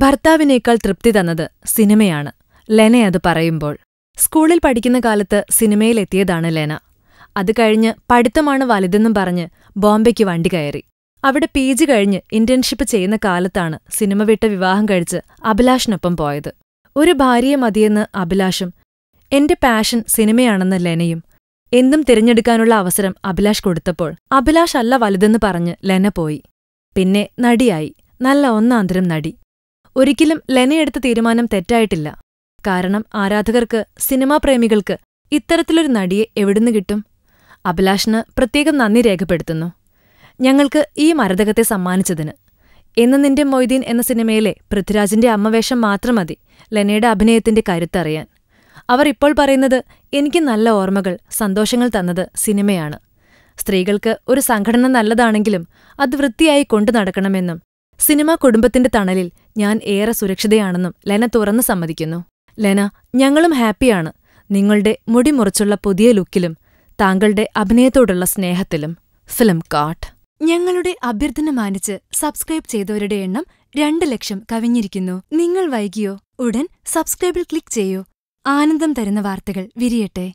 ഭർത്താവിനേക്കാൾ തൃപ്തി തന്നത് സിനിമയാണ്. ലെന അത് പറയുമ്പോൾ. സ്കൂളിൽ പഠിക്കുന്ന കാലത്ത് സിനിമയിലെത്തിയതാണ് ലെന. അത് കഴിഞ്ഞ് പഠിത്തമാണ് വലുതെന്നും പറഞ്ഞ് ബോംബെക്ക് വണ്ടി കയറി. അവിടെ PG കഴിഞ്ഞ് ഇന്റേൺഷിപ്പ് ചെയ്യുന്ന കാലത്താണ് സിനിമ വിട്ട് വിവാഹം കഴിച്ച് അഭിലാഷിനൊപ്പം പോയത്. ഒരു ഭാര്യയെ മതിയെന്ന് അഭിലാഷും എന്റെ പാഷൻ സിനിമയാണെന്ന് ലെനയും എന്തും തിരഞ്ഞെടുക്കാനുള്ള അവസരം അഭിലാഷ് കൊടുത്തപ്പോൾ അഭിലാഷ് അല്ല വലുതെന്ന് പറഞ്ഞ് ലെന പോയി. പിന്നെ നടിയായി. നല്ല ഒന്നാന്തരം നടി. ഒരിക്കലും ലെനയെടുത്ത തീരുമാനം തെറ്റായിട്ടില്ല. കാരണം ആരാധകർക്ക്, സിനിമാപ്രേമികൾക്ക് ഇത്തരത്തിലൊരു നടിയെ എവിടുന്ന് കിട്ടും? അഭിലാഷിന് പ്രത്യേകം നന്ദി രേഖപ്പെടുത്തുന്നു, ഞങ്ങൾക്ക് ഈ മരതകത്തെ സമ്മാനിച്ചതിന്. എന്ന് നിന്റെ മൊയ്തീൻ എന്ന സിനിമയിലെ പൃഥ്വിരാജിന്റെ അമ്മവേഷം മാത്രം മതി ലെനയുടെ അഭിനയത്തിന്റെ കരുത്തറിയാൻ. അവർ ഇപ്പോൾ പറയുന്നത് എനിക്ക് നല്ല ഓർമ്മകൾ, സന്തോഷങ്ങൾ തന്നത് സിനിമയാണ്. സ്ത്രീകൾക്ക് ഒരു സംഘടന നല്ലതാണെങ്കിലും അത് വൃത്തിയായി കൊണ്ടു നടക്കണമെന്നും സിനിമാ കുടുംബത്തിന്റെ തണലിൽ ഞാൻ ഏറെ സുരക്ഷിതയാണെന്നും ലെന തുറന്നു സമ്മതിക്കുന്നു. ലെന, ഞങ്ങളും ഹാപ്പിയാണ് നിങ്ങളുടെ മുടി മുറിച്ചുള്ള പുതിയ ലുക്കിലും താങ്കളുടെ അഭിനയത്തോടുള്ള സ്നേഹത്തിലും. Film cart. ഞങ്ങളുടെ അഭ്യർത്ഥന മാനിച്ച് സബ്സ്ക്രൈബ് ചെയ്തവരുടെ എണ്ണം 2 ലക്ഷം കവിഞ്ഞിരിക്കുന്നു. നിങ്ങൾ വൈകിയോ? ഉടൻ സബ്സ്ക്രൈബിൽ ക്ലിക്ക് ചെയ്യൂ. ആനന്ദം തരുന്ന വാർത്തകൾ വിരിയട്ടെ.